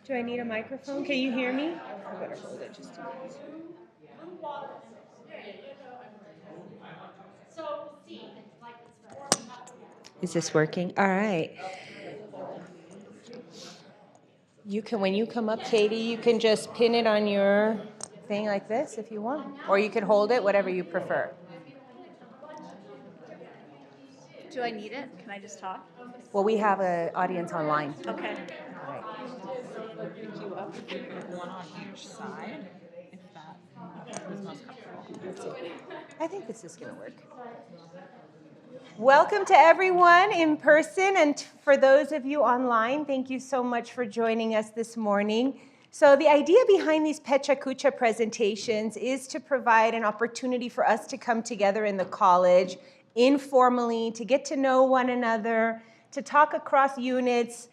Do I need a microphone? Can you hear me? I better hold it just in case. Is this working? All right. You can, when you come up, Katie, you can just pin it on your thing like this if you want, or you can hold it, whatever you prefer. Do I need it? Can I just talk? Well, we have an audience online. Okay. All right. Pick you up one on each side, if that is most comfortable. I think this is going to work. Welcome to everyone in person, and for those of you online, thank you so much for joining us this morning. So the idea behind these Pecha Kucha presentations is to provide an opportunity for us to come together in the college informally, to get to know one another, to talk across units,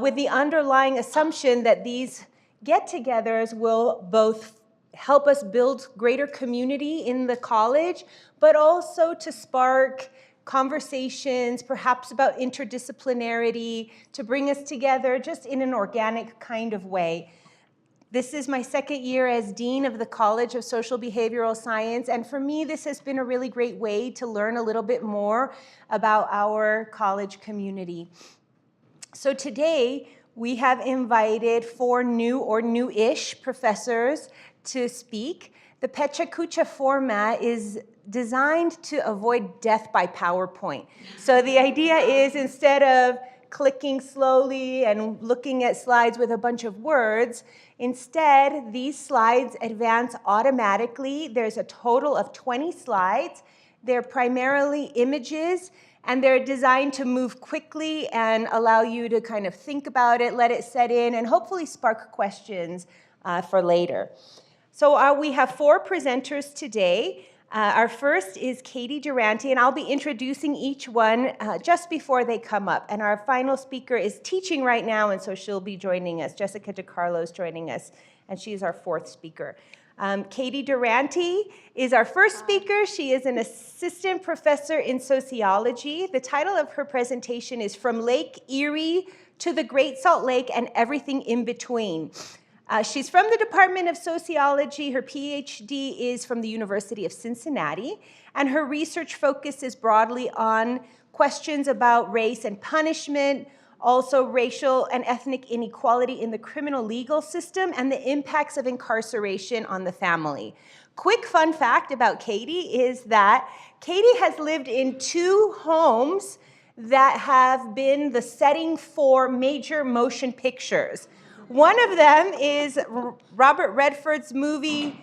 with the underlying assumption that these get-togethers will both help us build greater community in the college, but also to spark conversations, perhaps about interdisciplinarity, to bring us together just in an organic kind of way. This is my second year as Dean of the College of Social Behavioral Science, and for me, this has been a really great way to learn a little bit more about our college community. So today, we have invited 4 new or new-ish professors to speak. The Pecha Kucha format is designed to avoid death by PowerPoint. So the idea is, instead of clicking slowly and looking at slides with a bunch of words, instead, these slides advance automatically. There's a total of 20 slides. They're primarily images, and they're designed to move quickly and allow you to kind of think about it, let it set in, and hopefully spark questions for later. So we have 4 presenters today. Our first is Katie Durante, and I'll be introducing each one just before they come up. And our final speaker is teaching right now, and so she'll be joining us. Jessica DiCarlo is joining us, and she's our 4th speaker. Katie Durante is our first speaker. She is an assistant professor in sociology. The title of her presentation is From Lake Erie to the Great Salt Lake and Everything in Between. She's from the Department of Sociology. Her PhD is from the University of Cincinnati, and her research focuses broadly on questions about race and punishment, also racial and ethnic inequality in the criminal legal system, and the impacts of incarceration on the family. Quick fun fact about Katie is that Katie has lived in 2 homes that have been the setting for major motion pictures. One of them is Robert Redford's movie,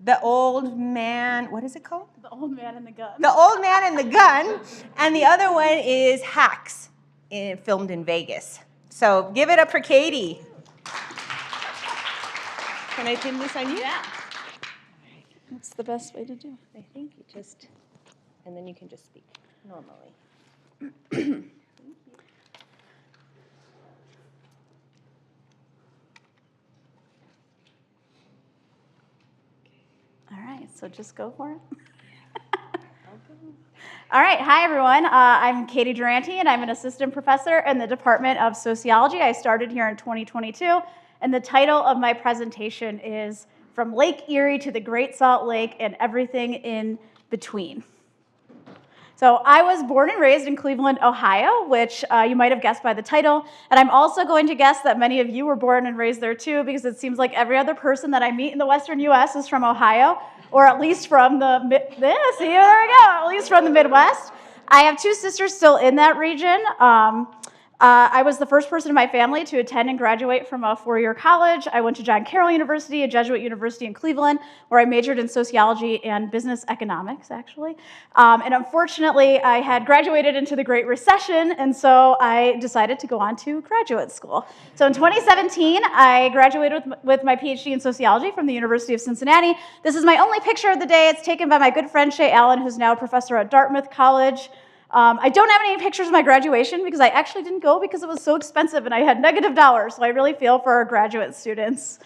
The Old Man, what is it called? The Old Man and the Gun. The Old Man and the Gun, and the other one is Hacks, filmed in Vegas. So give it up for Katie. Can I pin this on you? Yeah. That's the best way to do it. I think you just, and then you can just speak normally. All right, so just go for it. All right, hi everyone. I'm Katie Durante, and I'm an assistant professor in the Department of Sociology. I started here in 2022, and the title of my presentation is From Lake Erie to the Great Salt Lake and Everything in Between. So I was born and raised in Cleveland, Ohio, which you might have guessed by the title. And I'm also going to guess that many of you were born and raised there too, because it seems like every other person that I meet in the Western US is from Ohio, or at least from the, at least from the Midwest. I have two sisters still in that region. I was the first person in my family to attend and graduate from a four-year college. I went to John Carroll University, a Jesuit university in Cleveland, where I majored in sociology and business economics, actually. And unfortunately, I had graduated into the Great Recession, and so I decided to go on to graduate school. So in 2017, I graduated with my PhD in sociology from the University of Cincinnati. This is my only picture of the day. It's taken by my good friend Shay Allen, who's now a professor at Dartmouth College. I don't have any pictures of my graduation because I actually didn't go because it was so expensive and I had negative dollars, so I really feel for our graduate students.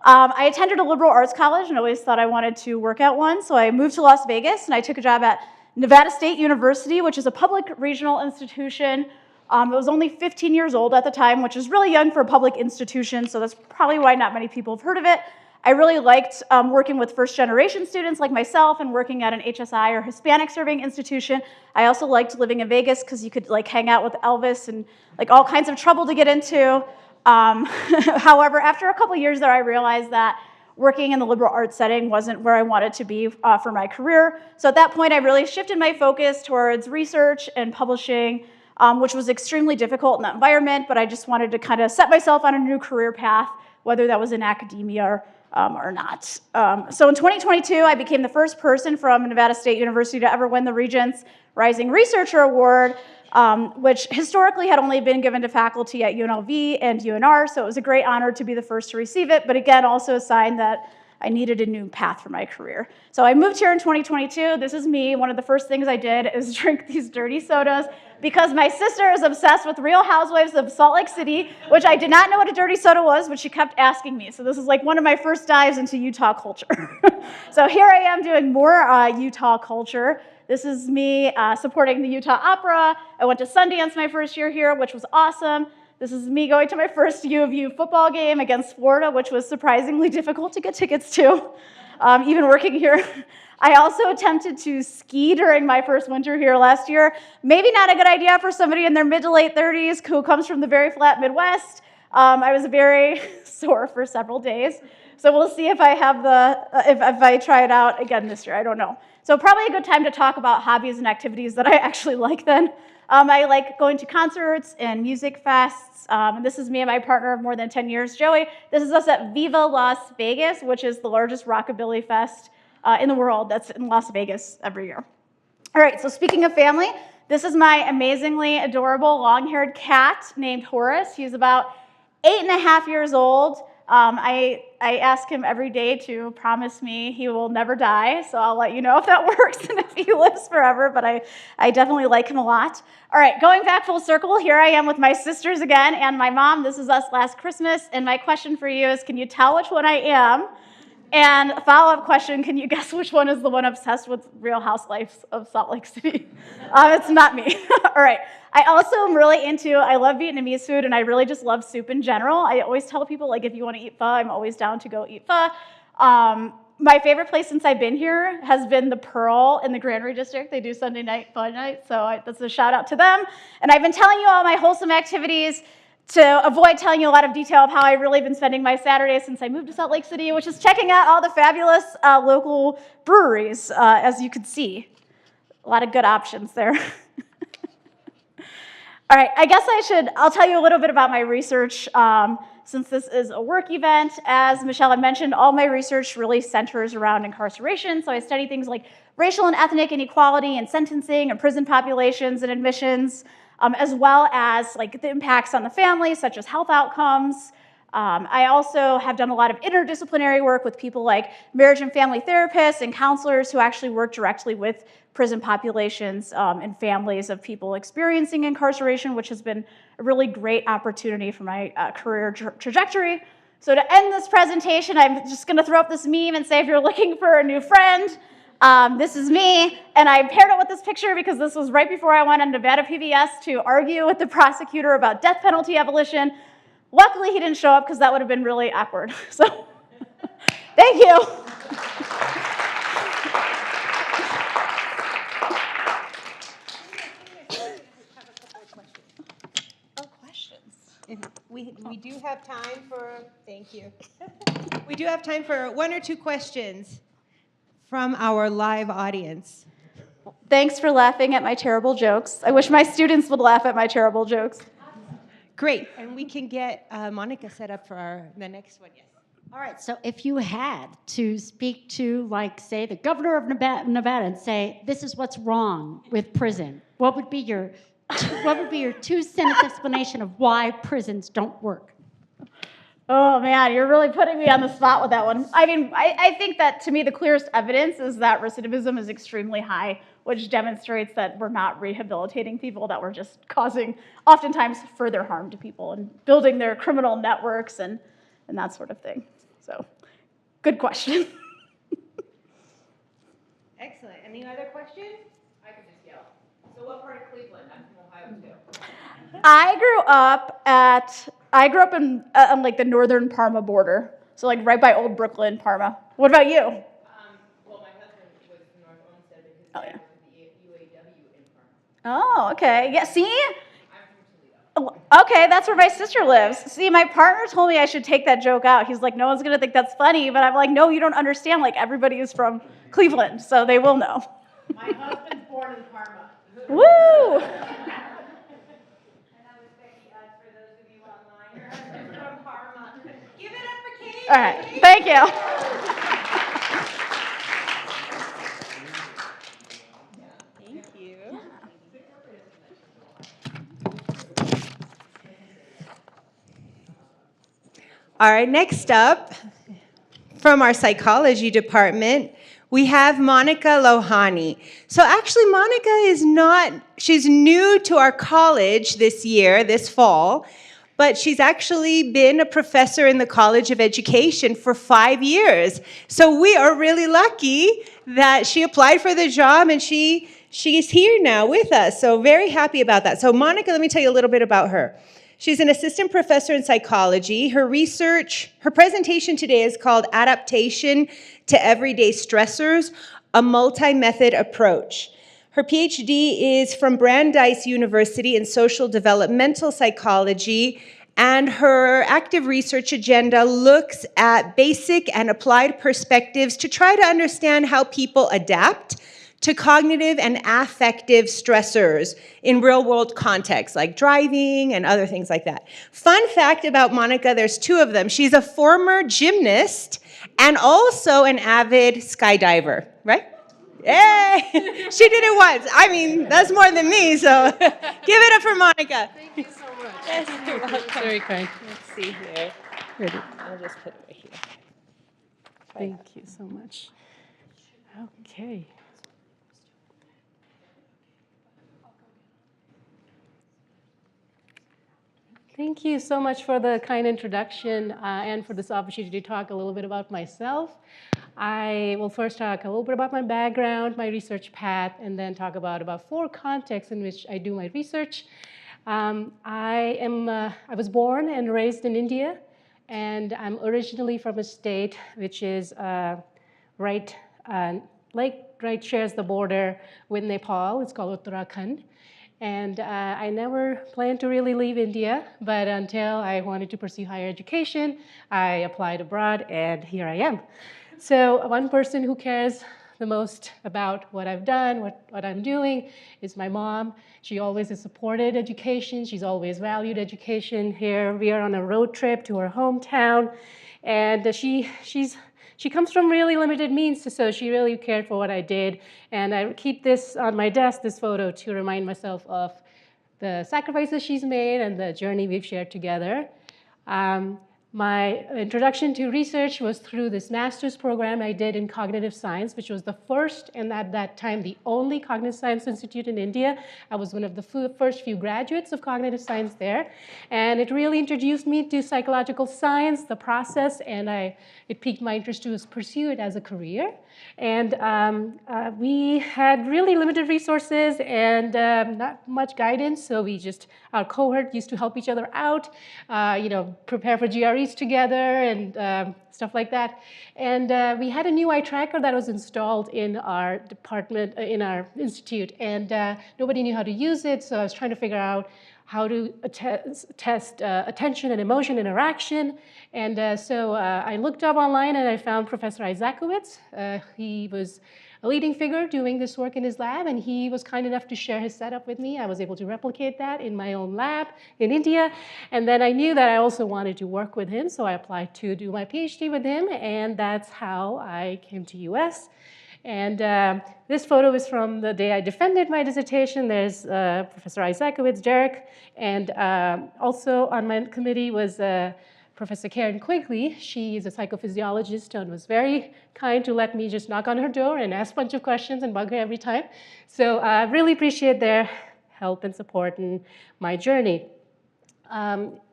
I attended a liberal arts college and always thought I wanted to work at one, so I moved to Las Vegas and I took a job at Nevada State University, which is a public regional institution. It was only 15 years old at the time, which is really young for a public institution, so that's probably why not many people have heard of it. I really liked working with first-generation students like myself and working at an HSI or Hispanic serving institution. I also liked living in Vegas because you could like hang out with Elvis and like all kinds of trouble to get into. However, after a couple years there, I realized that working in the liberal arts setting wasn't where I wanted to be for my career. So at that point, I really shifted my focus towards research and publishing, which was extremely difficult in that environment, but I just wanted to kind of set myself on a new career path, whether that was in academia or not. So in 2022, I became the first person from Nevada State University to ever win the Regents Rising Researcher Award, which historically had only been given to faculty at UNLV and UNR, so it was a great honor to be the first to receive it, but again, also a sign that I needed a new path for my career. So I moved here in 2022. This is me. One of the first things I did is drink these dirty sodas because my sister is obsessed with Real Housewives of Salt Lake City, which I did not know what a dirty soda was, but she kept asking me. So this is like one of my first dives into Utah culture. So here I am doing more Utah culture. This is me supporting the Utah Opera. I went to Sundance my first year here, which was awesome. This is me going to my first U of U football game against Florida, which was surprisingly difficult to get tickets to, even working here. I also attempted to ski during my first winter here last year. Maybe not a good idea for somebody in their mid to late 30s who comes from the very flat Midwest. I was very sore for several days. So we'll see if I have if I try it out again this year. I don't know. So probably a good time to talk about hobbies and activities that I actually like then. I like going to concerts and music fests. And this is me and my partner of more than 10 years, Joey. This is us at Viva Las Vegas, which is the largest rockabilly fest in the world that's in Las Vegas every year. All right, so speaking of family, this is my amazingly adorable long-haired cat named Horace. He's about 8.5 years old. I ask him every day to promise me he will never die, so I'll let you know if that works and if he lives forever, but I definitely like him a lot. All right, going back full circle, here I am with my sisters again and my mom. This is us last Christmas, and my question for you is, can you tell which one I am? And a follow-up question, can you guess which one is the one obsessed with Real Housewives of Salt Lake City? It's not me. All right. I also am really I love Vietnamese food, and I really just love soup in general. I always tell people, like, if you want to eat pho, I'm always down to go eat pho. My favorite place since I've been here has been the Pearl in the Granary District. They do Sunday night fun night, so that's a shout out to them. And I've been telling you all my wholesome activities to avoid telling you a lot of detail of how I've really been spending my Saturdays since I moved to Salt Lake City, which is checking out all the fabulous local breweries, as you can see. A lot of good options there. All right, I guess I'll tell you a little bit about my research since this is a work event. As Michelle had mentioned, all my research really centers around incarceration. So I study things like racial and ethnic inequality and sentencing and prison populations and admissions, as well as like the impacts on the family, such as health outcomes. I also have done a lot of interdisciplinary work with people like marriage and family therapists and counselors who actually work directly with prison populations and families of people experiencing incarceration, which has been a really great opportunity for my career trajectory. So to end this presentation, I'm just going to throw up this meme and say, if you're looking for a new friend, this is me, and I paired it with this picture because this was right before I went on Nevada PBS to argue with the prosecutor about death penalty abolition. Luckily, he didn't show up because that would have been really awkward. So, thank you. we do have time for, thank you. We do have time for 1 or 2 questions from our live audience. Thanks for laughing at my terrible jokes. I wish my students would laugh at my terrible jokes. Great, and we can get Monica set up for the next one, yes. All right, so if you had to speak to, like, say, the governor of Nevada and say, this is what's wrong with prison, what would be your 2-sentence explanation of why prisons don't work? Oh man, you're really putting me on the spot with that one. I mean, I think that to me the clearest evidence is that recidivism is extremely high, which demonstrates that we're not rehabilitating people, that we're just causing oftentimes further harm to people and building their criminal networks and that sort of thing. So, good question. Excellent. Any other questions? I could just yell. So what part of Cleveland? I'm from Ohio too. I grew up in on like the northern Parma border, so like right by Old Brooklyn, Parma. What about you? Well, my husband was from North Olmsted because Oh, yeah. was with the UAW in Parma. Oh, okay. Yeah, see? I'm from Toledo. Oh, okay, that's where my sister lives. See, my partner told me I should take that joke out. He's like, no one's gonna think that's funny, but I'm like, no, you don't understand. Like, everybody is from Cleveland, so they will know. My husband's born in Parma. Woo! Give it up for Katie. All right, thank you. Thank you. All right, next up, from our psychology department, we have Monica Lohani. So actually, Monica she's new to our college this year, this fall, but she's actually been a professor in the College of Education for 5 years. So we are really lucky that she applied for the job and she's here now with us. So very happy about that. So Monica, let me tell you a little bit about her. She's an assistant professor in psychology. Her presentation today is called Adaptation to Everyday Stressors, a Multi-Method Approach. Her PhD is from Brandeis University in Social Developmental Psychology, and her active research agenda looks at basic and applied perspectives to try to understand how people adapt to cognitive and affective stressors in real-world contexts, like driving and other things like that. Fun fact about Monica, there's 2 of them. She's a former gymnast and also an avid skydiver, right? Yay! She did it once. I mean, that's more than me, so give it up for Monica. Thank you so much. Yes, you're welcome. Very kind. Let's see here. I'll just put it right here. Thank you so much. Okay. Thank you so much for the kind introduction and for this opportunity to talk a little bit about myself. I will first talk a little bit about my background, my research path, and then talk about 4 contexts in which I do my research. I was born and raised in India, and I'm originally from a state which is right shares the border with Nepal. It's called Uttarakhand. And I never planned to really leave India, but until I wanted to pursue higher education, I applied abroad, and here I am. So one person who cares the most about what I've done, what I'm doing, is my mom. She always has supported education. She's always valued education. Here we are on a road trip to her hometown, and she comes from really limited means, so she really cared for what I did. And I keep this on my desk, this photo, to remind myself of the sacrifices she's made and the journey we've shared together. My introduction to research was through this master's program I did in cognitive science, which was the first, and at that time, the only cognitive science institute in India. I was one of the first few graduates of cognitive science there. And it really introduced me to psychological science, the process, and it piqued my interest to pursue it as a career. And we had really limited resources and not much guidance, so our cohort used to help each other out, prepare for GREs together and stuff like that. And we had a new eye tracker that was installed in our department, in our institute, and nobody knew how to use it, so I was trying to figure out how to test attention and emotion interaction. And so I looked up online and I found Professor Isakowitz. He was a leading figure doing this work in his lab, and he was kind enough to share his setup with me. I was able to replicate that in my own lab in India. And then I knew that I also wanted to work with him, so I applied to do my PhD with him, and that's how I came to US. And this photo is from the day I defended my dissertation. There's Professor Isakowitz, Derek, and also on my committee was Professor Karen Quigley. She is a psychophysiologist and was very kind to let me just knock on her door and ask a bunch of questions and bug her every time. So I really appreciate their help and support in my journey.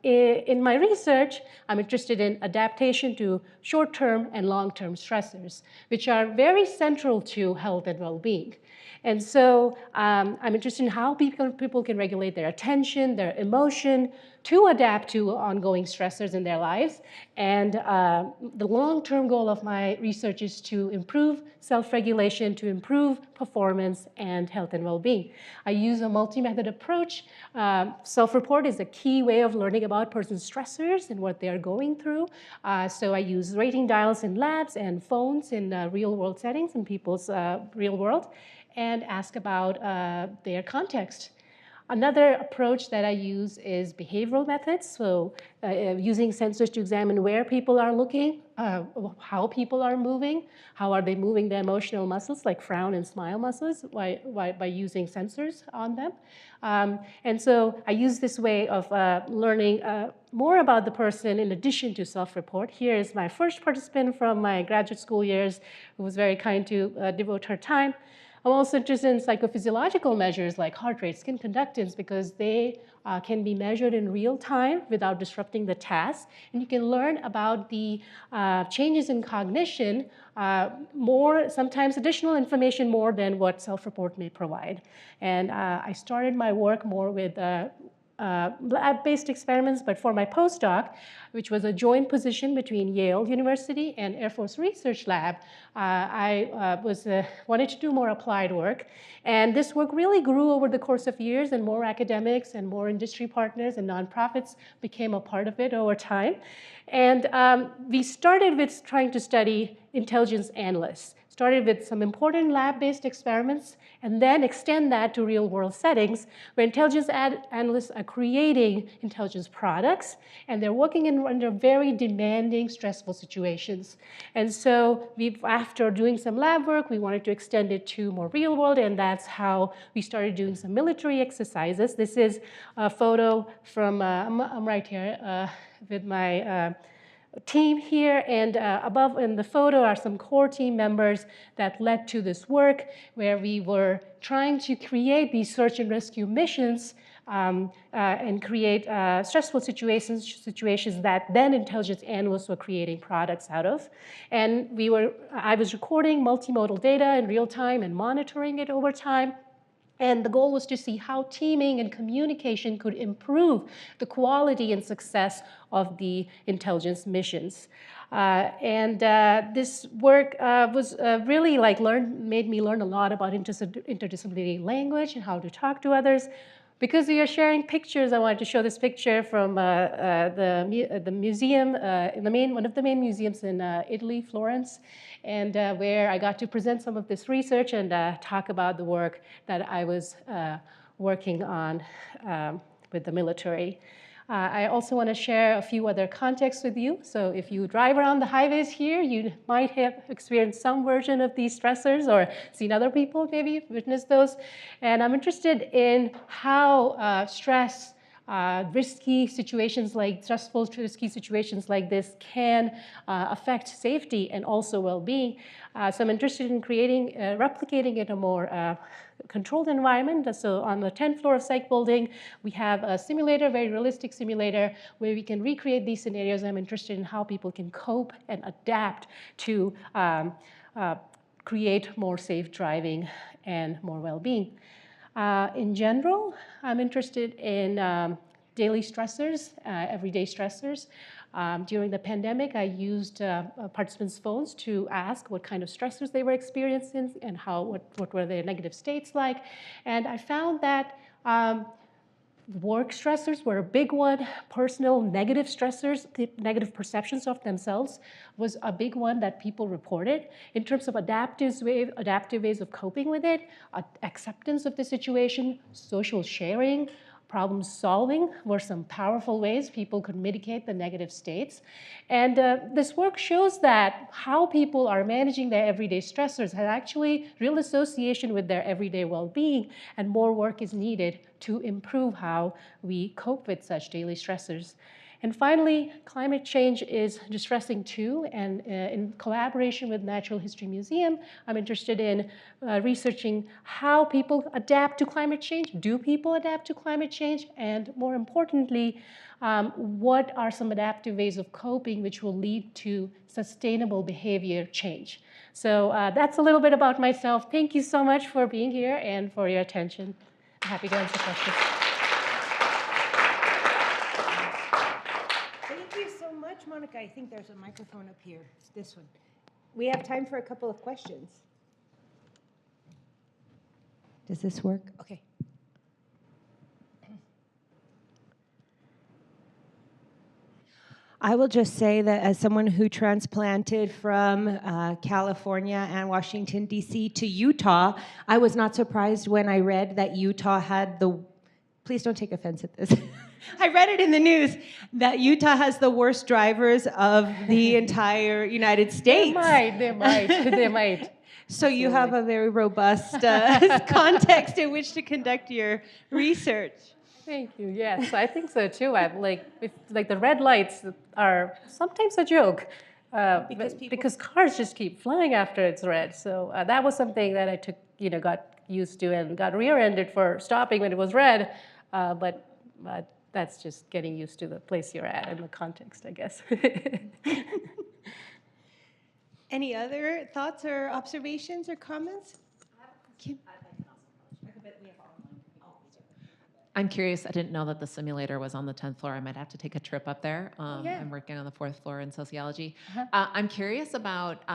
In my research, I'm interested in adaptation to short-term and long-term stressors, which are very central to health and well-being. And so I'm interested in how people can regulate their attention, their emotion, to adapt to ongoing stressors in their lives. And the long-term goal of my research is to improve self-regulation, to improve performance and health and well-being. I use a multi-method approach. Self-report is a key way of learning about person's stressors and what they are going through. So I use rating dials in labs and phones in real-world settings in people's real world, and ask about their context. Another approach that I use is behavioral methods, so using sensors to examine where people are looking, how people are moving, how are they moving their emotional muscles like frown and smile muscles by using sensors on them. And so I use this way of learning more about the person in addition to self-report. Here is my first participant from my graduate school years who was very kind to devote her time. I'm also interested in psychophysiological measures like heart rate, skin conductance, because they can be measured in real time without disrupting the task. And you can learn about the changes in cognition, sometimes additional information more than what self-report may provide. And I started my work more with lab-based experiments, but for my postdoc, which was a joint position between Yale University and Air Force Research Lab, I wanted to do more applied work. And this work really grew over the course of years, and more academics and more industry partners and nonprofits became a part of it over time. And we started with trying to study intelligence analysts. Started with some important lab-based experiments, and then extend that to real-world settings where intelligence analysts are creating intelligence products, and they're working under very demanding, stressful situations. And so after doing some lab work, we wanted to extend it to more real-world, and that's how we started doing some military exercises. This is a photo from, I'm right here with my team here, and above in the photo are some core team members that led to this work where we were trying to create these search and rescue missions and create stressful situations that then intelligence analysts were creating products out of. And I was recording multimodal data in real time and monitoring it over time. And the goal was to see how teaming and communication could improve the quality and success of the intelligence missions. This work was really made me learn a lot about interdisciplinary language and how to talk to others. Because we are sharing pictures, I wanted to show this picture from the museum, one of the main museums in Italy, Florence, and where I got to present some of this research and talk about the work that I was working on with the military. I also want to share a few other contexts with you. So if you drive around the highways here, you might have experienced some version of these stressors or seen other people maybe witness those. And I'm interested in how stressful, risky situations like this can affect safety and also well-being. So I'm interested in replicating it in a more controlled environment. So on the 10th floor of Psych building, we have a simulator, a very realistic simulator, where we can recreate these scenarios. I'm interested in how people can cope and adapt to create more safe driving and more well-being. In general, I'm interested in daily stressors, everyday stressors. During the pandemic, I used participants' phones to ask what kind of stressors they were experiencing and what were their negative states like. And I found that Work stressors were a big one. Personal negative stressors, the negative perceptions of themselves was a big one that people reported. In terms of adaptive ways of coping with it, acceptance of the situation, social sharing, problem solving were some powerful ways people could mitigate the negative states. And this work shows that how people are managing their everyday stressors has actually real association with their everyday well-being, and more work is needed to improve how we cope with such daily stressors. And finally, climate change is distressing too, and in collaboration with Natural History Museum, I'm interested in researching how people adapt to climate change. Do people adapt to climate change? And more importantly, what are some adaptive ways of coping which will lead to sustainable behavior change? So that's a little bit about myself. Thank you so much for being here and for your attention. I'm happy to answer questions. Thank you so much, Monica. I think there's a microphone up here. It's this one. We have time for a couple of questions. Does this work? Okay. I will just say that as someone who transplanted from California and Washington, D.C. to Utah, I was not surprised when I read that Utah had the, please don't take offense at this. I read it in the news that Utah has the worst drivers of the entire United States. They might. So you have a very robust context in which to conduct your research. Thank you. Yes, I think so too. The red lights are sometimes a joke because cars just keep flying after it's red. So that was something that I got used to and got rear-ended for stopping when it was red. But that's just getting used to the place you're at and the context, I guess. Any other thoughts or observations or comments? I'm curious, I didn't know that the simulator was on the 10th floor. I might have to take a trip up there. Yeah. I'm working on the 4th floor in sociology. I'm curious about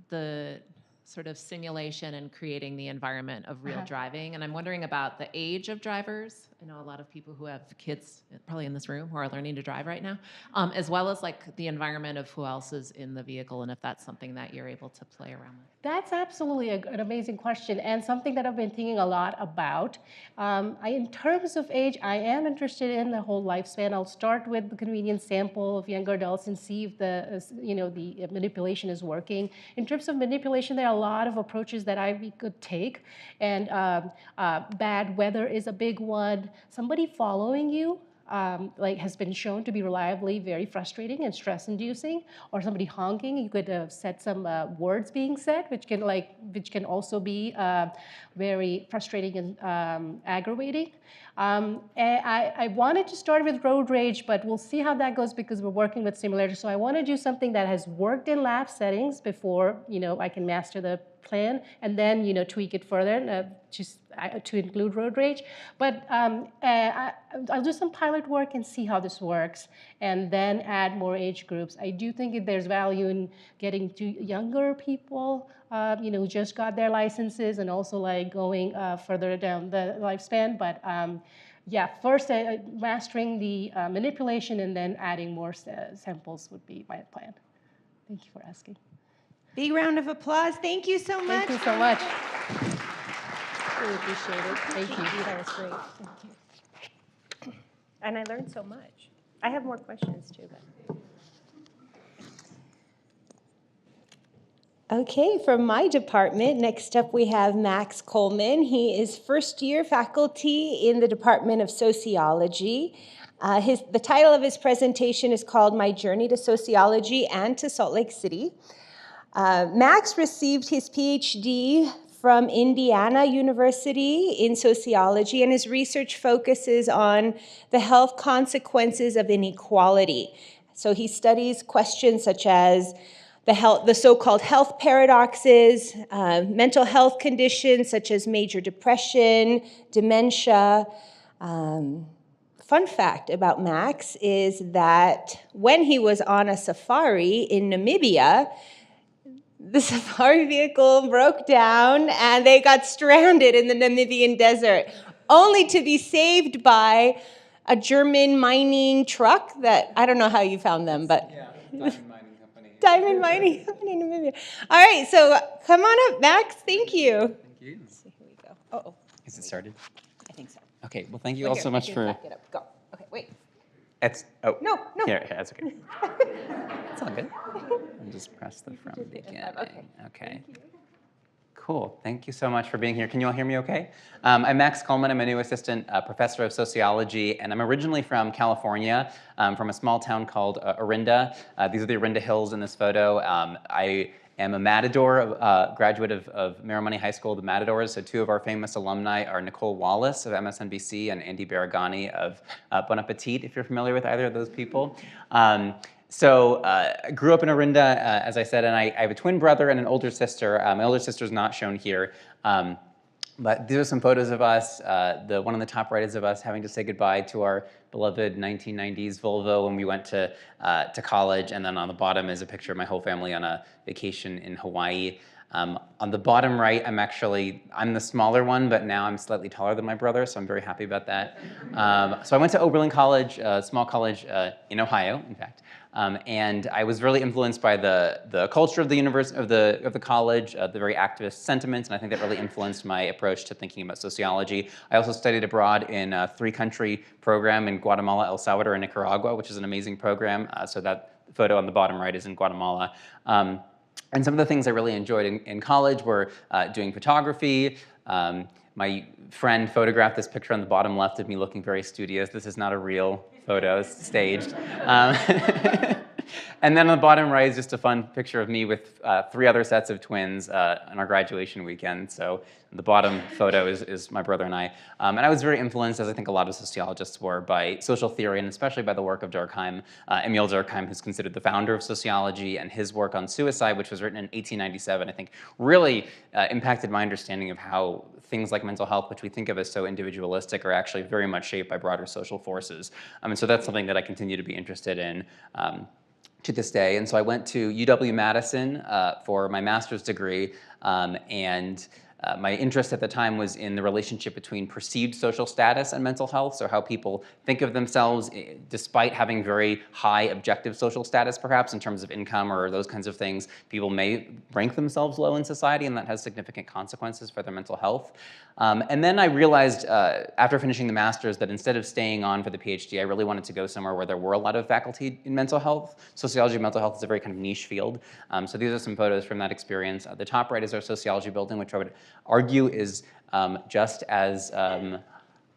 the sort of simulation and creating the environment of real driving. And I'm wondering about the age of drivers. I know a lot of people who have kids, probably in this room, who are learning to drive right now, as well as like the environment of who else is in the vehicle and if that's something that you're able to play around with. That's absolutely an amazing question and something that I've been thinking a lot about. In terms of age, I am interested in the whole lifespan. I'll start with the convenience sample of younger adults and see if the manipulation is working. In terms of manipulation, there are a lot of approaches that we could take, and bad weather is a big one. Somebody following you has been shown to be reliably very frustrating and stress-inducing, or somebody honking. You could set some words being said, which can also be very frustrating and aggravating. And I wanted to start with road rage, but we'll see how that goes because we're working with simulators. So I want to do something that has worked in lab settings before I can master the plan, and then tweak it further to include road rage. But I'll do some pilot work and see how this works, and then add more age groups. I do think that there's value in getting to younger people, who just got their licenses, and also going further down the lifespan. But first mastering the manipulation, and then adding more samples would be my plan. Thank you for asking. Big round of applause. Thank you so much. Thank you so much. Really appreciate it. Thank you. That was great. Thank you. And I learned so much. I have more questions too. Okay, from my department, next up we have Max Coleman. He is first-year faculty in the Department of Sociology. The title of his presentation is called My Journey to Sociology and to Salt Lake City. Max received his PhD from Indiana University in sociology, and his research focuses on the health consequences of inequality. So he studies questions such as the so-called health paradoxes, mental health conditions such as major depression, dementia. Fun fact about Max is that when he was on a safari in Namibia, the safari vehicle broke down and they got stranded in the Namibian desert. only to be saved by a German mining truck that, I don't know how you found them, but. Yeah, diamond mining company. Diamond mining company in Namibia. All right, so come on up, Max. Thank you. Thank you. So here we go. Uh-oh. Is it started? I think so. Okay, well, thank you Well, all here, so I much can for... back it up. Go. Okay, wait. It's, oh. No. Here, that's okay. It's all good. I'll just press the from beginning. Okay. Okay. Cool. Thank you so much for being here. Can you all hear me okay? I'm Max Coleman. I'm a new assistant professor of sociology, and I'm originally from California, from a small town called Orinda. These are the Orinda Hills in this photo. I am a Matador, graduate of Merrill High School, the Matadors. So two of our famous alumni are Nicole Wallace of MSNBC and Andy Baragani of Bon Appetit, if you're familiar with either of those people. I grew up in Orinda, as I said, and I have a twin brother and an older sister. My older sister's not shown here. But these are some photos of us. The one on the top right is of us having to say goodbye to our beloved 1990s Volvo when we went to college. And then on the bottom is a picture of my whole family on a vacation in Hawaii. On the bottom right, I'm the smaller one, but now I'm slightly taller than my brother, so I'm very happy about that. So I went to Oberlin College, a small college in Ohio, in fact. And I was really influenced by the culture of the of the college, the very activist sentiments, and I think that really influenced my approach to thinking about sociology. I also studied abroad in a 3-country program in Guatemala, El Salvador, and Nicaragua, which is an amazing program. So that photo on the bottom right is in Guatemala. And some of the things I really enjoyed in college were doing photography. My friend photographed this picture on the bottom left of me looking very studious. This is not a real photo, it's staged. And then on the bottom right is just a fun picture of me with 3 other sets of twins on our graduation weekend. So the bottom photo is my brother and I. And I was very influenced, as I think a lot of sociologists were, by social theory, and especially by the work of Durkheim. Emile Durkheim, who's considered the founder of sociology, and his work on suicide, which was written in 1897, I think really impacted my understanding of how things like mental health, which we think of as so individualistic, are actually very much shaped by broader social forces. And so that's something that I continue to be interested in to this day. And so I went to UW-Madison for my master's degree, and my interest at the time was in the relationship between perceived social status and mental health, so how people think of themselves despite having very high objective social status, perhaps, in terms of income or those kinds of things. People may rank themselves low in society, and that has significant consequences for their mental health. And then I realized after finishing the master's that instead of staying on for the PhD, I really wanted to go somewhere where there were a lot of faculty in mental health. Sociology of mental health is a very kind of niche field. So these are some photos from that experience. The top right is our sociology building, which I would argue is just as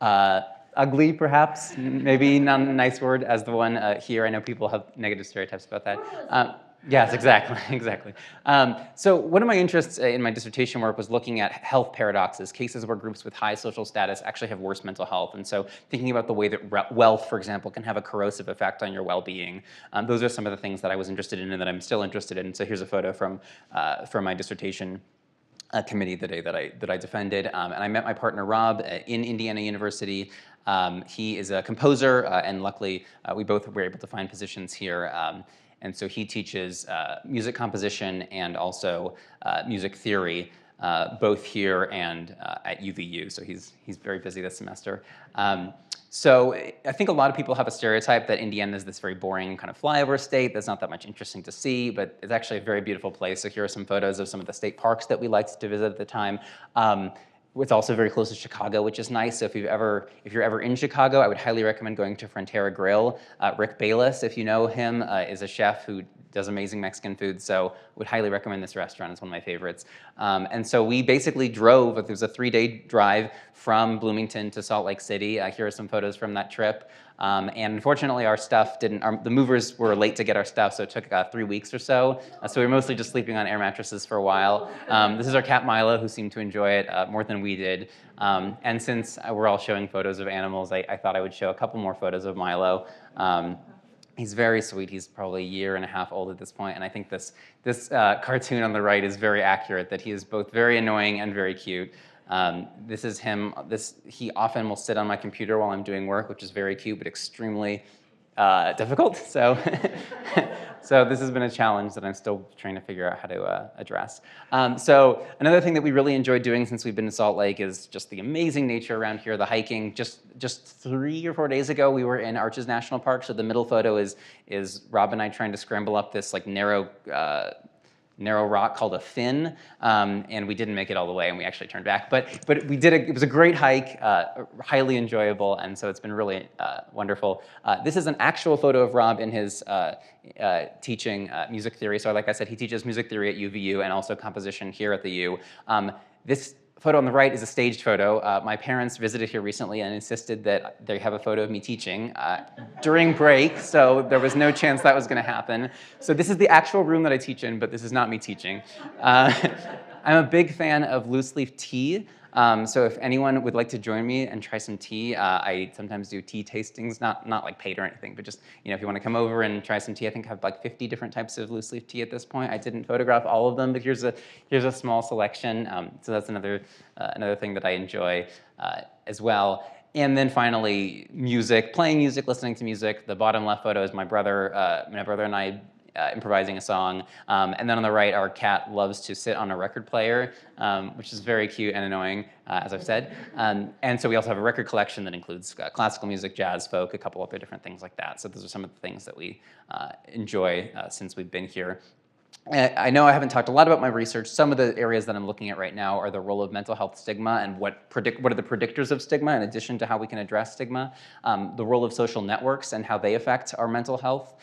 ugly, perhaps, maybe not a nice word, as the one here. I know people have negative stereotypes about that. Yes, exactly, exactly. So one of my interests in my dissertation work was looking at health paradoxes, cases where groups with high social status actually have worse mental health. And so thinking about the way that wealth, for example, can have a corrosive effect on your well-being. Those are some of the things that I was interested in and that I'm still interested in. So here's a photo from my dissertation committee the day that I defended. And I met my partner, Rob, in Indiana University. He is a composer, and luckily we both were able to find positions here. And so he teaches music composition and also music theory, both here and at UVU. So he's very busy this semester. So I think a lot of people have a stereotype that Indiana is this very boring kind of flyover state. There's not that much interesting to see, but it's actually a very beautiful place. So here are some photos of some of the state parks that we liked to visit at the time. It's also very close to Chicago, which is nice. So if you're ever in Chicago, I would highly recommend going to Frontera Grill. Rick Bayless, if you know him, is a chef who does amazing Mexican food. So would highly recommend this restaurant. It's one of my favorites. And so we basically drove. It was a 3-day drive from Bloomington to Salt Lake City. Here are some photos from that trip. And unfortunately, our stuff the movers were late to get our stuff, so it took 3 weeks or so. So we were mostly just sleeping on air mattresses for a while. This is our cat Milo, who seemed to enjoy it more than we did. And since we're all showing photos of animals, I thought I would show a couple more photos of Milo. He's very sweet. He's probably a year and a half old at this point, and I think this cartoon on the right is very accurate, that he is both very annoying and very cute. This is him. He often will sit on my computer while I'm doing work, which is very cute, but extremely difficult. So So this has been a challenge that I'm still trying to figure out how to address. So another thing that we really enjoyed doing since we've been in Salt Lake is just the amazing nature around here, the hiking. Just 3 or 4 days ago, we were in Arches National Park. So the middle photo is Rob and I trying to scramble up this like narrow rock called a fin, and we didn't make it all the way, and we actually turned back. But we did it. It was a great hike, highly enjoyable, and so it's been really wonderful. This is an actual photo of Rob in his teaching music theory. So like I said, he teaches music theory at UVU and also composition here at the U. This photo on the right is a staged photo. My parents visited here recently and insisted that they have a photo of me teaching during break, so there was no chance that was going to happen. So this is the actual room that I teach in, but this is not me teaching. I'm a big fan of loose leaf tea. So if anyone would like to join me and try some tea, I sometimes do tea tastings, not like paid or anything, but just, if you want to come over and try some tea. I think I have like 50 different types of loose leaf tea at this point. I didn't photograph all of them, but here's a small selection. So that's another thing that I enjoy as well. And then finally, music, playing music, listening to music. The bottom left photo is my brother and I improvising a song. And then on the right, our cat loves to sit on a record player, which is very cute and annoying, as I've said. And so we also have a record collection that includes classical music, jazz, folk, a couple other different things like that. So those are some of the things that we enjoy since we've been here. I know I haven't talked a lot about my research. Some of the areas that I'm looking at right now are the role of mental health stigma and what are the predictors of stigma in addition to how we can address stigma, the role of social networks and how they affect our mental health.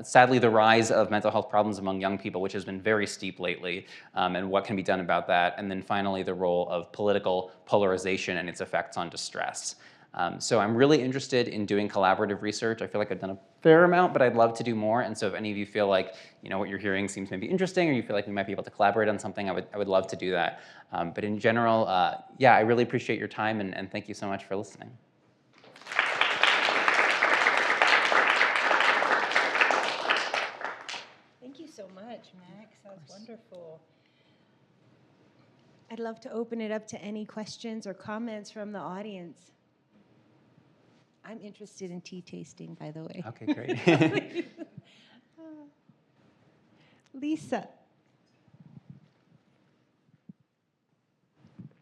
Sadly, the rise of mental health problems among young people, which has been very steep lately, and what can be done about that. And then finally, the role of political polarization and its effects on distress. So I'm really interested in doing collaborative research. I feel like I've done a fair amount, but I'd love to do more. And so if any of you feel like what you're hearing seems maybe interesting, or you feel like we might be able to collaborate on something, I would love to do that. But in general, yeah, I really appreciate your time, and thank you so much for listening. Thank you so much, Max. That was wonderful. I'd love to open it up to any questions or comments from the audience. I'm interested in tea tasting, by the way. Okay, great. Lisa.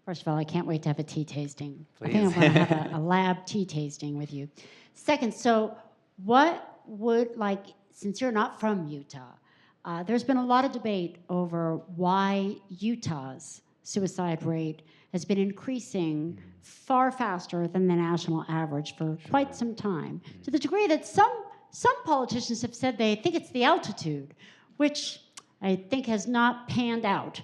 First of all, I can't wait to have a tea tasting. Please. I think I'm going to have a lab tea tasting with you. Second, so what would, since you're not from Utah, there's been a lot of debate over why Utah's suicide rate has been increasing far faster than the national average for quite some time, to the degree that some politicians have said they think it's the altitude, which I think has not panned out,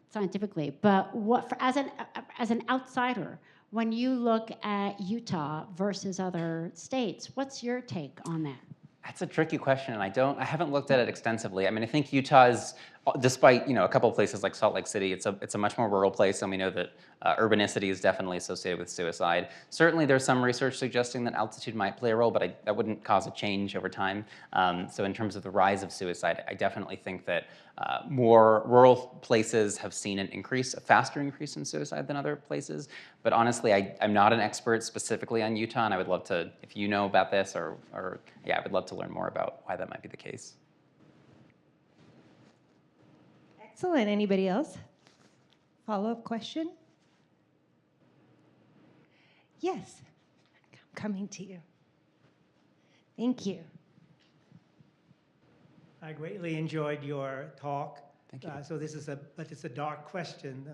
scientifically. But as an outsider, when you look at Utah versus other states, what's your take on that? That's a tricky question, and I haven't looked at it extensively. I mean, I think Utah is, despite a couple of places like Salt Lake City, it's a much more rural place, and we know that urbanicity is definitely associated with suicide. Certainly, there's some research suggesting that altitude might play a role, but that wouldn't cause a change over time. So in terms of the rise of suicide, I definitely think that more rural places have seen a faster increase in suicide than other places. But honestly, I'm not an expert specifically on Utah, and I would love to, if you know about this, I would love to learn more about why that might be the case. Excellent. Anybody else? Follow-up question? Yes. I'm coming to you. Thank you. I greatly enjoyed your talk. Thank you. So but it's a dark question.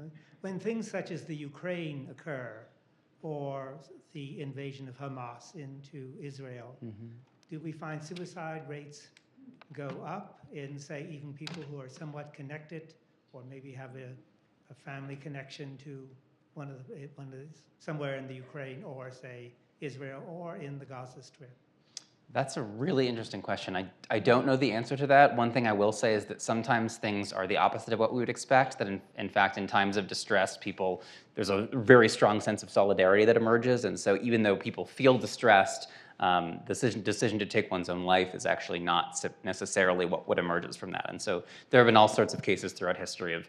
When things such as the Ukraine occur, or the invasion of Hamas into Israel, do we find suicide rates go up in, say, even people who are somewhat connected, or maybe have a family connection to somewhere in the Ukraine, or say Israel, or in the Gaza Strip? That's a really interesting question. I don't know the answer to that. One thing I will say is that sometimes things are the opposite of what we would expect, that in fact, in times of distress, there's a very strong sense of solidarity that emerges. And so even though people feel distressed, the decision to take one's own life is actually not necessarily what emerges from that. And so there have been all sorts of cases throughout history of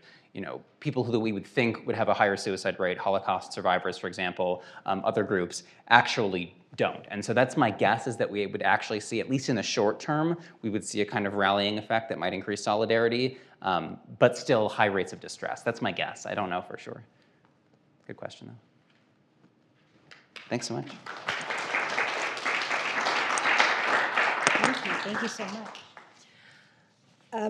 people who we would think would have a higher suicide rate, Holocaust survivors, for example, other groups, actually don't. And so that's my guess, is that we would actually see, at least in the short term, we would see a kind of rallying effect that might increase solidarity, but still high rates of distress. That's my guess. I don't know for sure. Good question, though. Thanks so much. Thank you so much.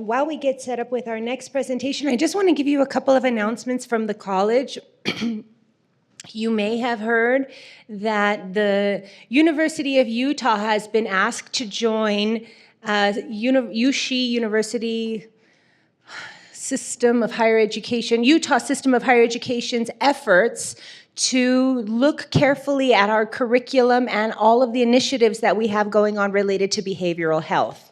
While we get set up with our next presentation, I just want to give you a couple of announcements from the college. You may have heard that the University of Utah has been asked to join USHE University System of Higher Education, Utah System of Higher Education's efforts to look carefully at our curriculum and all of the initiatives that we have going on related to behavioral health.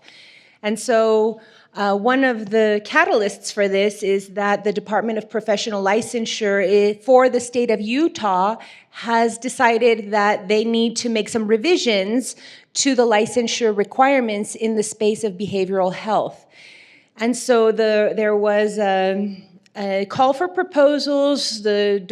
And so one of the catalysts for this is that the Department of Professional Licensure for the state of Utah has decided that they need to make some revisions to the licensure requirements in the space of behavioral health. And so there was a call for proposals. The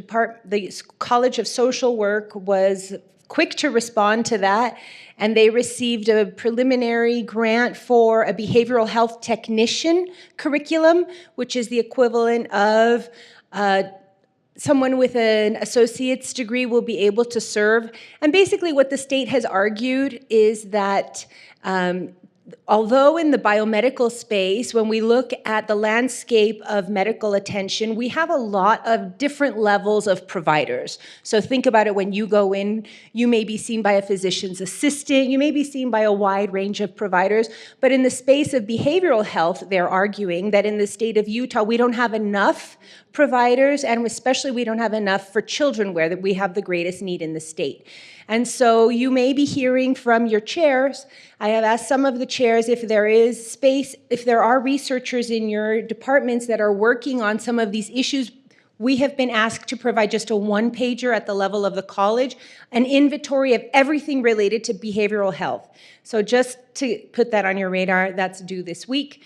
College of Social Work was quick to respond to that, and they received a preliminary grant for a behavioral health technician curriculum, which is the equivalent of someone with an associate's degree will be able to serve. And basically what the state has argued is that although in the biomedical space, when we look at the landscape of medical attention, we have a lot of different levels of providers. So think about it, when you go in, you may be seen by a physician's assistant, you may be seen by a wide range of providers, but in the space of behavioral health, they're arguing that in the state of Utah, we don't have enough providers, and especially we don't have enough for children, where we have the greatest need in the state. And so you may be hearing from your chairs. I have asked some of the chairs if there is space, if there are researchers in your departments that are working on some of these issues. We have been asked to provide just a one-pager at the level of the college, an inventory of everything related to behavioral health. So just to put that on your radar, that's due this week.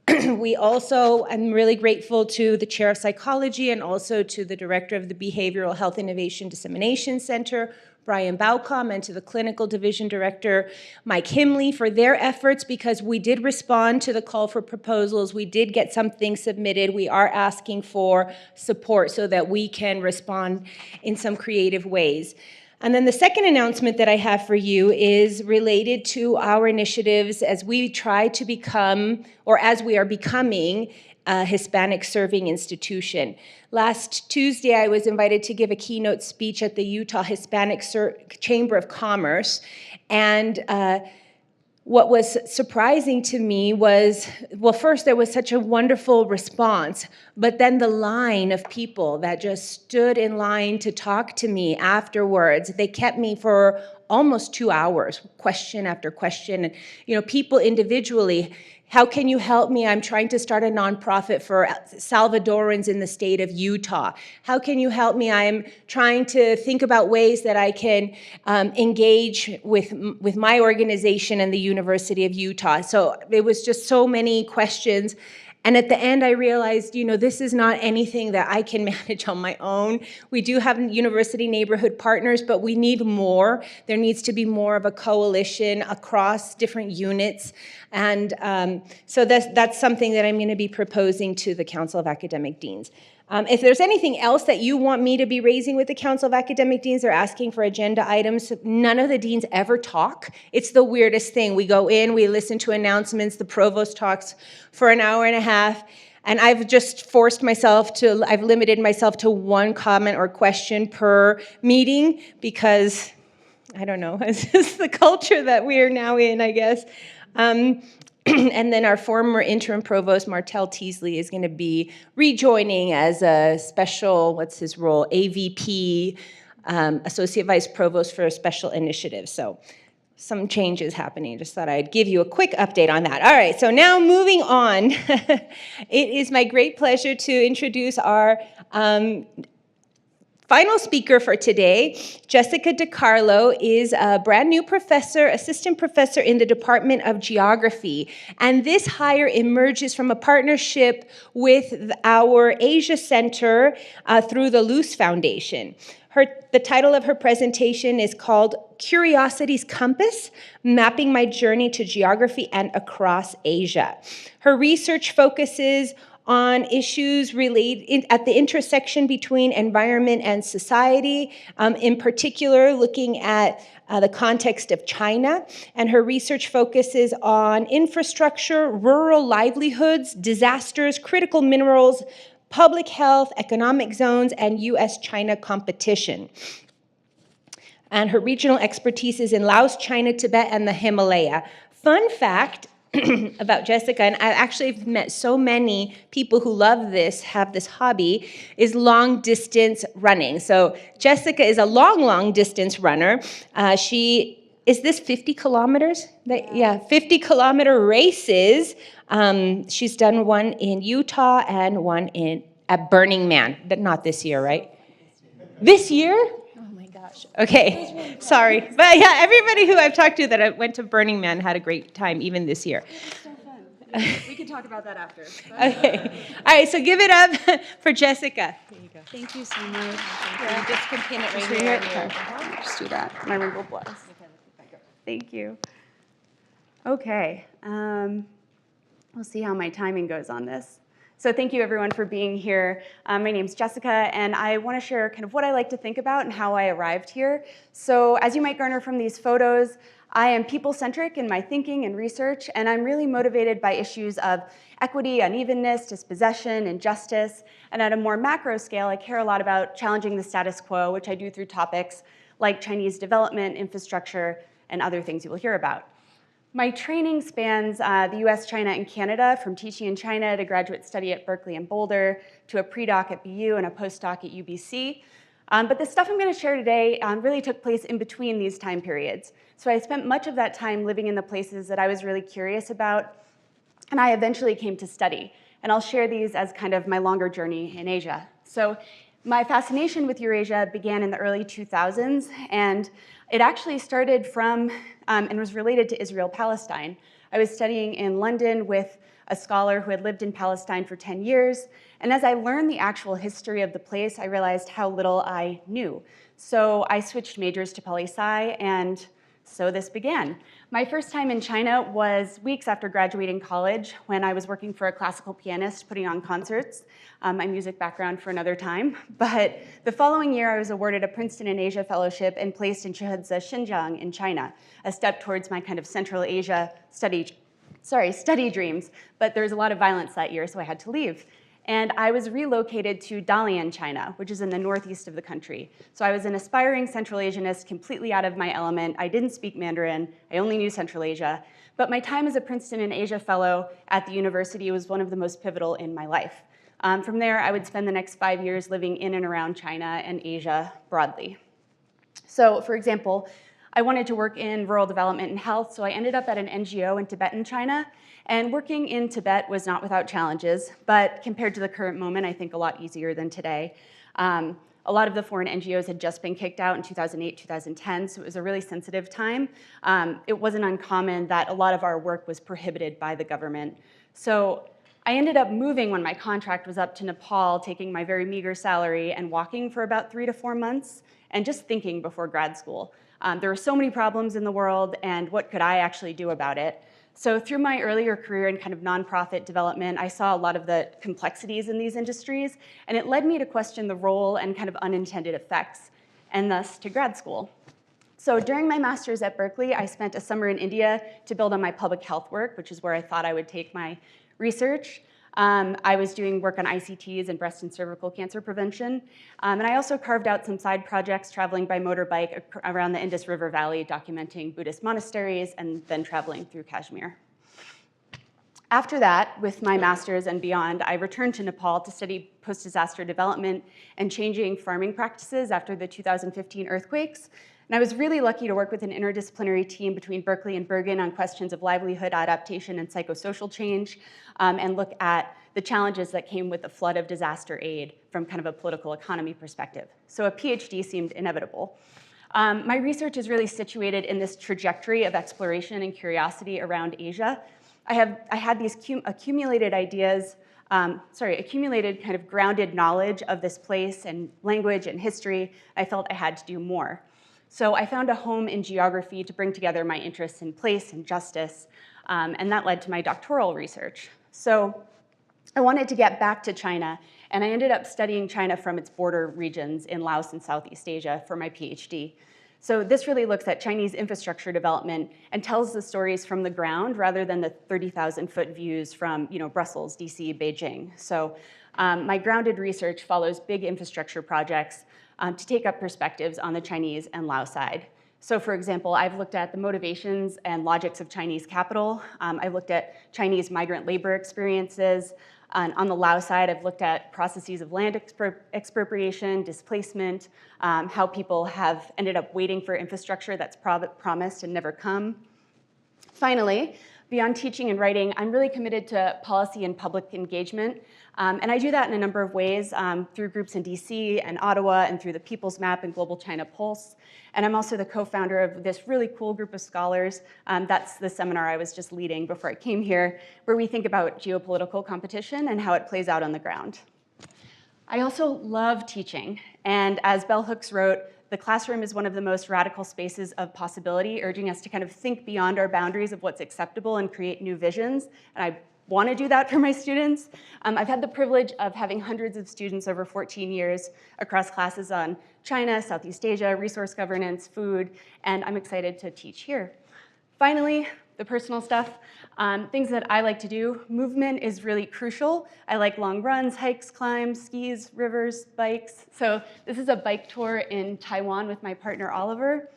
We also, I'm really grateful to the chair of psychology and also to the director of the Behavioral Health Innovation Dissemination Center, Brian Baucom, and to the clinical division director, Mike Himley, for their efforts, because we did respond to the call for proposals. We did get something submitted. We are asking for support so that we can respond in some creative ways. And then the second announcement that I have for you is related to our initiatives as we try to become, or as we are becoming, a Hispanic serving institution. Last Tuesday, I was invited to give a keynote speech at the Utah Hispanic Chamber of Commerce, and what was surprising to me was, well, first, there was such a wonderful response, but then the line of people that just stood in line to talk to me afterwards, they kept me for almost 2 hours, question after question. And, people individually, how can you help me? I'm trying to start a nonprofit for Salvadorans in the state of Utah. How can you help me? I'm trying to think about ways that I can engage with my organization and the University of Utah. So it was just so many questions. And at the end, I realized, this is not anything that I can manage on my own. We do have university neighborhood partners, but we need more. There needs to be more of a coalition across different units. And so that's something that I'm going to be proposing to the Council of Academic Deans. If there's anything else that you want me to be raising with the Council of Academic Deans, they're asking for agenda items. None of the deans ever talk. It's the weirdest thing. We go in, we listen to announcements, the provost talks for an hour and a half, and I've just I've limited myself to one comment or question per meeting because, I don't know, it's just the culture that we are now in, I guess. And then our former interim provost, Martel Teasley, is going to be rejoining as a special, what's his role, AVP, Associate Vice Provost for a special initiative. So some changes happening. Just thought I'd give you a quick update on that. All right, so now moving on. It is my great pleasure to introduce our final speaker for today, Jessica DiCarlo, is a brand new professor, assistant professor in the Department of Geography. And this hire emerges from a partnership with our Asia Center through the Luce Foundation. The title of her presentation is called Curiosity's Compass, Mapping My Journey to Geography and Across Asia. Her research focuses on issues related at the intersection between environment and society, in particular looking at the context of China. And her research focuses on infrastructure, rural livelihoods, disasters, critical minerals, public health, economic zones, and US-China competition. And her regional expertise is in Laos, China, Tibet, and the Himalaya. Fun fact about Jessica, and I actually have met so many people who love this, have this hobby, is long distance running. So Jessica is a long distance runner. Is this 50 kilometers? Yeah, 50-kilometer races. She's done one in Utah and one at Burning Man. Not this year, right? This year? Oh my gosh. Okay, sorry. But yeah, everybody who I've talked to that went to Burning Man had a great time, even this year. It was so fun. We can talk about that after. Okay. All right, so give it up for Jessica. There you go. Thank you so much. You just can pin it right Just here. Okay. Just do that. My ring will bless. Thank you. Okay. We'll see how my timing goes on this. So thank you everyone for being here. My name's Jessica, and I want to share kind of what I like to think about and how I arrived here. So as you might garner from these photos, I am people-centric in my thinking and research, and I'm really motivated by issues of equity, unevenness, dispossession, and justice. And at a more macro scale, I care a lot about challenging the status quo, which I do through topics like Chinese development, infrastructure, and other things you will hear about. My training spans the US, China, and Canada, from teaching in China to graduate study at Berkeley and Boulder, to a pre-doc at BU and a postdoc at UBC. But the stuff I'm going to share today really took place in between these time periods. So I spent much of that time living in the places that I was really curious about, and I eventually came to study. And I'll share these as kind of my longer journey in Asia. So my fascination with Eurasia began in the early 2000s, and it actually started from and was related to Israel-Palestine. I was studying in London with a scholar who had lived in Palestine for 10 years, and as I learned the actual history of the place, I realized how little I knew. So I switched majors to poli-sci, and so this began. My first time in China was weeks after graduating college, when I was working for a classical pianist putting on concerts. My music background for another time. But the following year, I was awarded a Princeton in Asia Fellowship and placed in Shihezi, Xinjiang in China, a step towards my kind of Central Asia study dreams. But there was a lot of violence that year, so I had to leave. And I was relocated to Dalian, China, which is in the northeast of the country. So I was an aspiring Central Asianist, completely out of my element. I didn't speak Mandarin. I only knew Central Asia. But my time as a Princeton in Asia fellow at the university was one of the most pivotal in my life. From there, I would spend the next 5 years living in and around China and Asia broadly. So, for example, I wanted to work in rural development and health, so I ended up at an NGO in Tibetan China. And working in Tibet was not without challenges, but compared to the current moment, I think a lot easier than today. A lot of the foreign NGOs had just been kicked out in 2008, 2010, so it was a really sensitive time. It wasn't uncommon that a lot of our work was prohibited by the government. So I ended up moving when my contract was up to Nepal, taking my very meager salary and walking for about 3 to 4 months, and just thinking before grad school. There were so many problems in the world, and what could I actually do about it? So through my earlier career in kind of nonprofit development, I saw a lot of the complexities in these industries, and it led me to question the role and kind of unintended effects, and thus to grad school. So during my master's at Berkeley, I spent a summer in India to build on my public health work, which is where I thought I would take my research. I was doing work on ICTs and breast and cervical cancer prevention. And I also carved out some side projects traveling by motorbike around the Indus River Valley, documenting Buddhist monasteries, and then traveling through Kashmir. After that, with my master's and beyond, I returned to Nepal to study post-disaster development and changing farming practices after the 2015 earthquakes. And I was really lucky to work with an interdisciplinary team between Berkeley and Bergen on questions of livelihood adaptation and psychosocial change, and look at the challenges that came with the flood of disaster aid from kind of a political economy perspective. So a PhD seemed inevitable. My research is really situated in this trajectory of exploration and curiosity around Asia. I had these accumulated ideas, accumulated kind of grounded knowledge of this place and language and history. I felt I had to do more. So I found a home in geography to bring together my interests in place and justice, and that led to my doctoral research. So I wanted to get back to China, and I ended up studying China from its border regions in Laos and Southeast Asia for my PhD. So this really looks at Chinese infrastructure development and tells the stories from the ground rather than the 30,000-foot views from Brussels, DC, Beijing. So my grounded research follows big infrastructure projects to take up perspectives on the Chinese and Lao side. So for example, I've looked at the motivations and logics of Chinese capital. I've looked at Chinese migrant labor experiences. On the Lao side, I've looked at processes of land expropriation, displacement, how people have ended up waiting for infrastructure that's promised and never come. Finally, beyond teaching and writing, I'm really committed to policy and public engagement. And I do that in a number of ways, through groups in DC and Ottawa and through the People's Map and Global China Pulse. And I'm also the co-founder of this really cool group of scholars. That's the seminar I was just leading before I came here, where we think about geopolitical competition and how it plays out on the ground. I also love teaching. And as Bell Hooks wrote, the classroom is one of the most radical spaces of possibility, urging us to kind of think beyond our boundaries of what's acceptable and create new visions. And I want to do that for my students. I've had the privilege of having hundreds of students over 14 years across classes on China, Southeast Asia, resource governance, food, and I'm excited to teach here. Finally, the personal stuff, things that I like to do. Movement is really crucial. I like long runs, hikes, climbs, skis, rivers, bikes. So this is a bike tour in Taiwan with my partner, Oliver.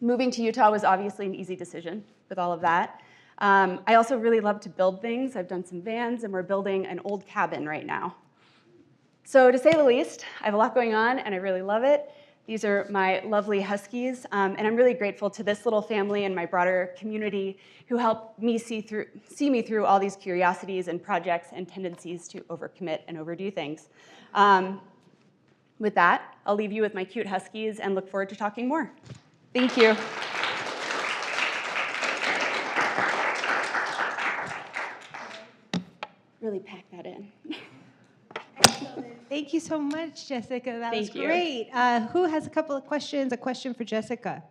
Moving to Utah was obviously an easy decision with all of that. I also really love to build things. I've done some vans, and we're building an old cabin right now. So to say the least, I have a lot going on, and I really love it. These are my lovely huskies, and I'm really grateful to this little family and my broader community who helped me see me through all these curiosities and projects and tendencies to overcommit and overdo things. With that, I'll leave you with my cute huskies and look forward to talking more. Thank you. Really pack that in. Thank you so much, Jessica. That was Thank you. great. Who has a couple of questions? A question for Jessica?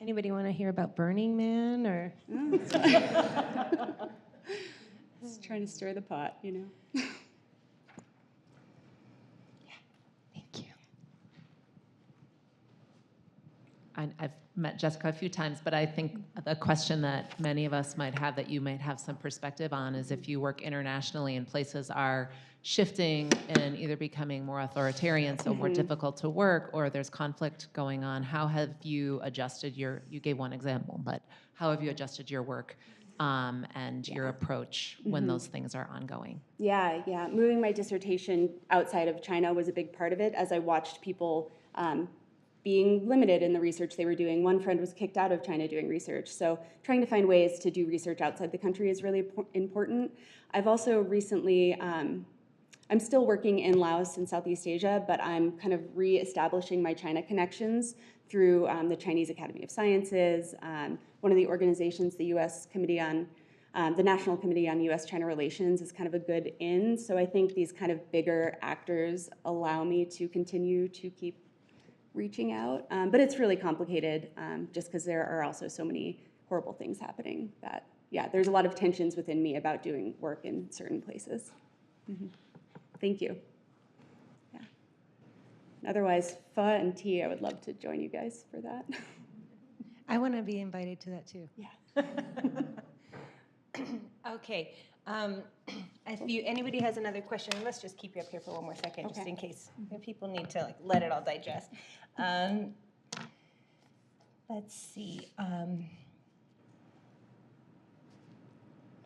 Anybody want to hear about Burning Man or? Just trying to stir the pot, you know. Thank you. I've met Jessica a few times, but I think the question that many of us might have that you might have some perspective on is if you work internationally and places are shifting and either becoming more authoritarian, so more difficult to work, or there's conflict going on, how have you adjusted you gave one example, but how have you adjusted your work and your approach when those things are ongoing? Yeah. Moving my dissertation outside of China was a big part of it as I watched people being limited in the research they were doing. One friend was kicked out of China doing research. So trying to find ways to do research outside the country is really important. I've also recently, I'm still working in Laos and Southeast Asia, but I'm kind of reestablishing my China connections through the Chinese Academy of Sciences, one of the organizations, the U.S. Committee on, the National Committee on U.S.-China Relations is kind of a good in. So I think these kind of bigger actors allow me to continue to keep reaching out, but it's really complicated just because there are also so many horrible things happening that, yeah, there's a lot of tensions within me about doing work in certain places. Thank you. Yeah. Otherwise, pho and tea, I would love to join you guys for that. I want to be invited to that too. Yeah. Okay. If anybody has another question, let's just keep you up here for one more second, just in case people need to let it all digest. Let's see.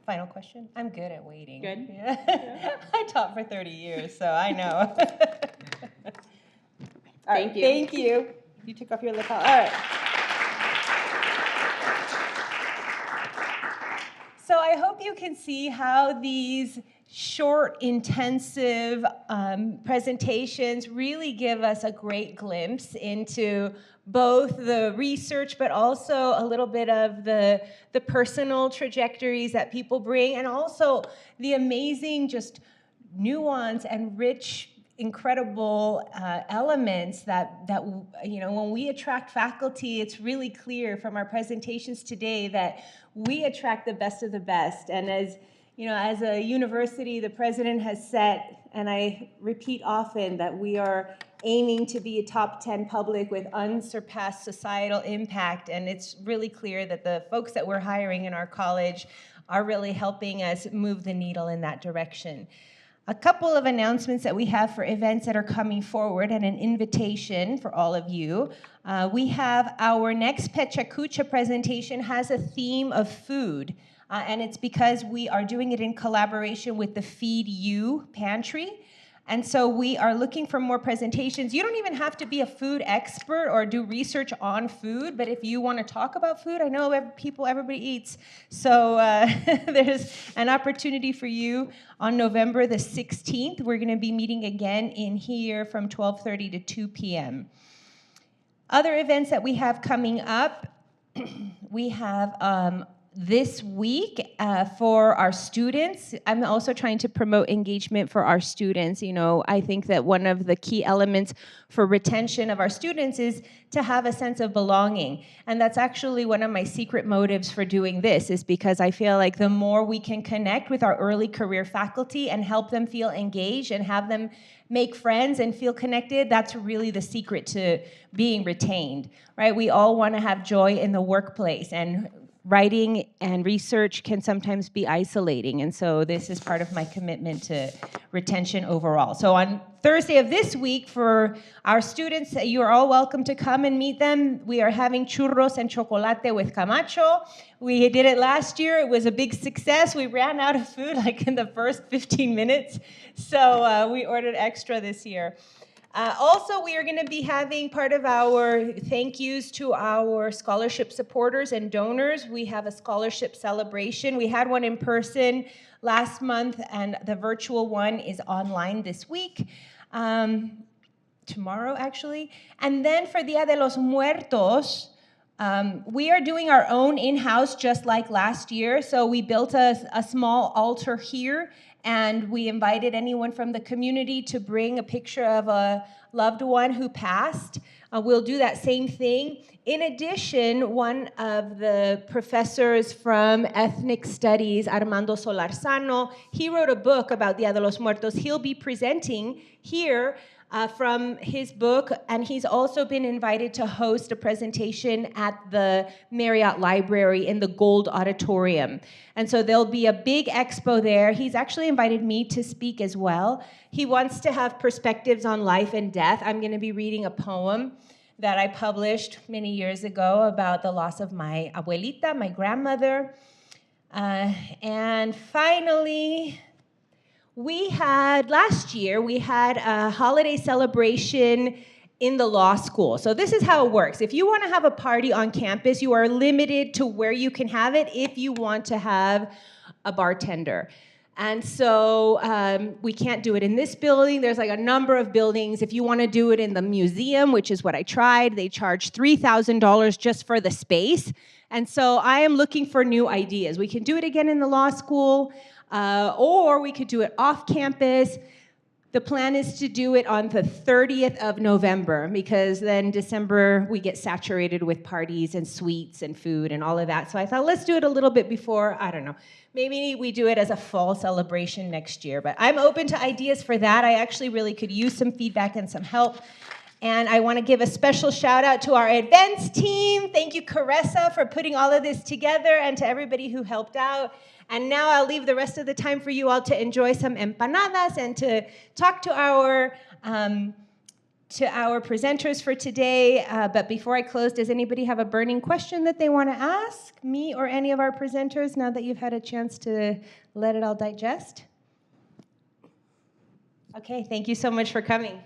Final question? I'm good at waiting. Good? Yeah. I taught for 30 years, so I know. All right, Thank you. Thank you. You took off your lapel. All right. So I hope you can see how these short, intensive presentations really give us a great glimpse into both the research, but also a little bit of the personal trajectories that people bring, and also the amazing just nuance and rich, incredible elements that when we attract faculty, it's really clear from our presentations today that we attract the best of the best. And as a university, the president has set, and I repeat often, that we are aiming to be a top 10 public with unsurpassed societal impact. And it's really clear that the folks that we're hiring in our college are really helping us move the needle in that direction. A couple of announcements that we have for events that are coming forward and an invitation for all of you. We have our next Pecha Kucha presentation has a theme of food. And it's because we are doing it in collaboration with the Feed You Pantry. And so we are looking for more presentations. You don't even have to be a food expert or do research on food, but if you want to talk about food, I know everybody eats. So there's an opportunity for you on November the 16th. We're going to be meeting again in here from 12:30 to 2 p.m. Other events that we have coming up, we have this week for our students. I'm also trying to promote engagement for our students. I think that one of the key elements for retention of our students is to have a sense of belonging. And that's actually one of my secret motives for doing this, is because I feel like the more we can connect with our early career faculty and help them feel engaged and have them make friends and feel connected, that's really the secret to being retained, right? We all want to have joy in the workplace, and writing and research can sometimes be isolating, and so this is part of my commitment to retention overall. So on Thursday of this week, for our students, you are all welcome to come and meet them. We are having churros and chocolate with Camacho. We did it last year. It was a big success. We ran out of food like in the first 15 minutes, so we ordered extra this year. Also, we are going to be having part of our thank yous to our scholarship supporters and donors. We have a scholarship celebration. We had one in person last month, and the virtual one is online this week, tomorrow actually. And then for Dia de los Muertos, we are doing our own in-house just like last year. So we built a small altar here, and we invited anyone from the community to bring a picture of a loved one who passed. We'll do that same thing. In addition, one of the professors from Ethnic Studies, Armando Solarzano, he wrote a book about Dia de los Muertos. He'll be presenting here from his book, and he's also been invited to host a presentation at the Marriott Library in the Gold Auditorium. And so there'll be a big expo there. He's actually invited me to speak as well. He wants to have perspectives on life and death. I'm going to be reading a poem that I published many years ago about the loss of my abuelita, my grandmother. And finally, last year, we had a holiday celebration in the law school. So this is how it works. If you want to have a party on campus, you are limited to where you can have it if you want to have a bartender. And so we can't do it in this building. There's like a number of buildings. If you want to do it in the museum, which is what I tried, they charge $3,000 just for the space. And so I am looking for new ideas. We can do it again in the law school, or we could do it off campus. The plan is to do it on the 30th of November, because then December we get saturated with parties and sweets and food and all of that. So I thought, let's do it a little bit before, I don't know, maybe we do it as a fall celebration next year. But I'm open to ideas for that. I actually really could use some feedback and some help. And I want to give a special shout out to our events team. Thank you, Caressa, for putting all of this together, and to everybody who helped out. And now I'll leave the rest of the time for you all to enjoy some empanadas and to talk to our to our presenters for today. But before I close, does anybody have a burning question that they want to ask me or any of our presenters now that you've had a chance to let it all digest? Okay, thank you so much for coming.